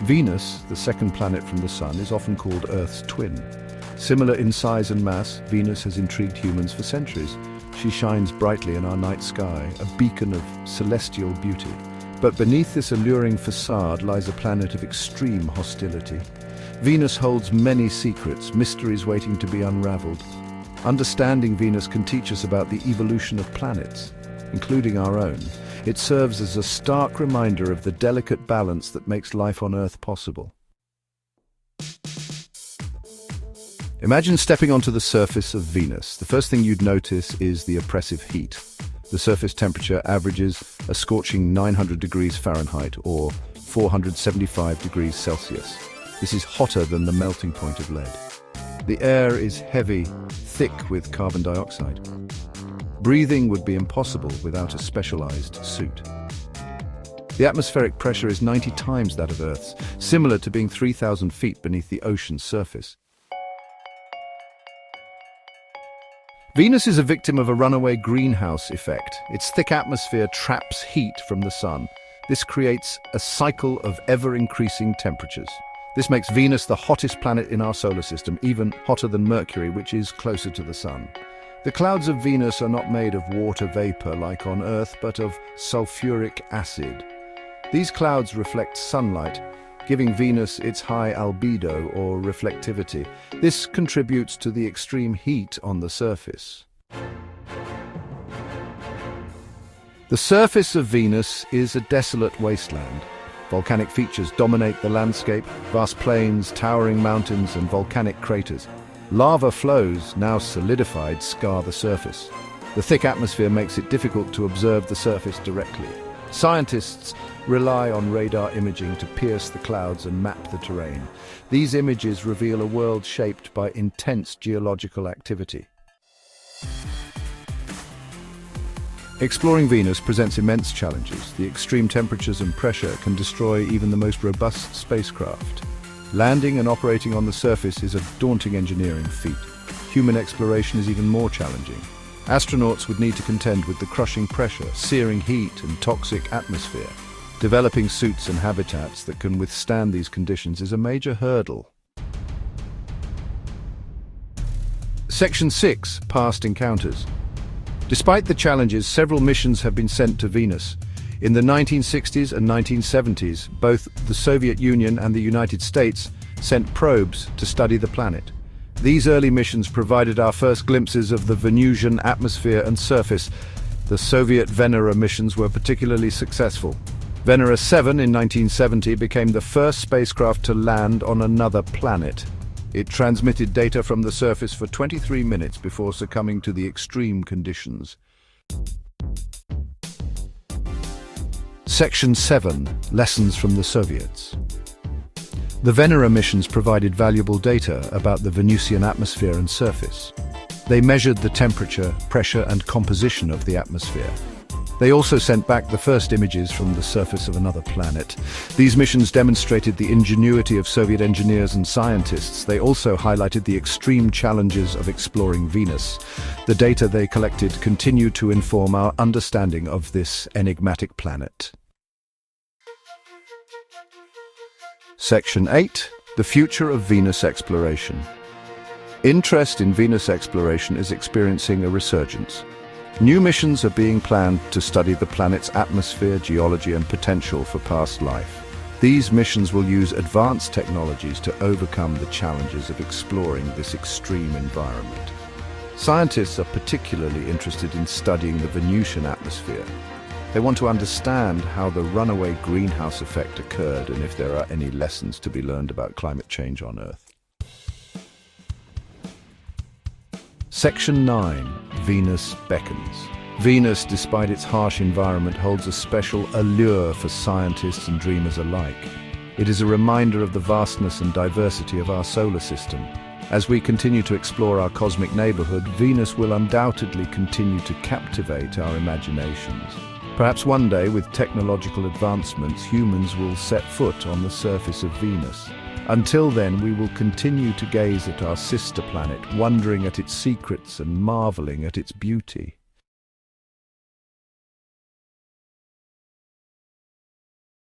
Venus, the second planet from the Sun, is often called Earth's twin. Similar in size and mass, Venus has intrigued humans for centuries. She shines brightly in our night sky, a beacon of celestial beauty. But beneath this alluring facade lies a planet of extreme hostility. Venus holds many secrets, mysteries waiting to be unraveled. Understanding Venus can teach us about the evolution of planets, including our own. It serves as a stark reminder of the delicate balance that makes life on Earth possible. Imagine stepping onto the surface of Venus. The first thing you'd notice is the oppressive heat. The surface temperature averages a scorching 900 degrees Fahrenheit or 475 degrees Celsius. This is hotter than the melting point of lead. The air is heavy, thick with carbon dioxide. Breathing would be impossible without a specialized suit. The atmospheric pressure is 90 times that of Earth's, similar to being 3,000 feet beneath the ocean's surface. Venus is a victim of a runaway greenhouse effect. Its thick atmosphere traps heat from the sun. This creates a cycle of ever-increasing temperatures. This makes Venus the hottest planet in our solar system, even hotter than Mercury, which is closer to the sun. The clouds of Venus are not made of water vapor like on Earth, but of sulfuric acid. These clouds reflect sunlight, giving Venus its high albedo or reflectivity. This contributes to the extreme heat on the surface. The surface of Venus is a desolate wasteland. Volcanic features dominate the landscape: vast plains, towering mountains, and volcanic craters. Lava flows, now solidified, scar the surface. The thick atmosphere makes it difficult to observe the surface directly. Scientists rely on radar imaging to pierce the clouds and map the terrain. These images reveal a world shaped by intense geological activity. Exploring Venus presents immense challenges. The extreme temperatures and pressure can destroy even the most robust spacecraft. Landing and operating on the surface is a daunting engineering feat. Human exploration is even more challenging. Astronauts would need to contend with the crushing pressure, searing heat, and toxic atmosphere. Developing suits and habitats that can withstand these conditions is a major hurdle. Section 6. Past Encounters. Despite the challenges, several missions have been sent to Venus. In the 1960s and 1970s, both the Soviet Union and the United States sent probes to study the planet. These early missions provided our first glimpses of the Venusian atmosphere and surface. The Soviet Venera missions were particularly successful. Venera 7 in 1970 became the first spacecraft to land on another planet. It transmitted data from the surface for 23 minutes before succumbing to the extreme conditions. Section 7. Lessons from the Soviets. The Venera missions provided valuable data about the Venusian atmosphere and surface. They measured the temperature, pressure, and composition of the atmosphere. They also sent back the first images from the surface of another planet. These missions demonstrated the ingenuity of Soviet engineers and scientists. They also highlighted the extreme challenges of exploring Venus. The data they collected continue to inform our understanding of this enigmatic planet. Section 8. The future of Venus exploration. Interest in Venus exploration is experiencing a resurgence. New missions are being planned to study the planet's atmosphere, geology, and potential for past life. These missions will use advanced technologies to overcome the challenges of exploring this extreme environment. Scientists are particularly interested in studying the Venusian atmosphere. They want to understand how the runaway greenhouse effect occurred and if there are any lessons to be learned about climate change on Earth. Section 9. Venus beckons. Venus, despite its harsh environment, holds a special allure for scientists and dreamers alike. It is a reminder of the vastness and diversity of our solar system. As we continue to explore our cosmic neighborhood, Venus will undoubtedly continue to captivate our imaginations. Perhaps one day, with technological advancements, humans will set foot on the surface of Venus. Until then, we will continue to gaze at our sister planet, wondering at its secrets and marveling at its beauty.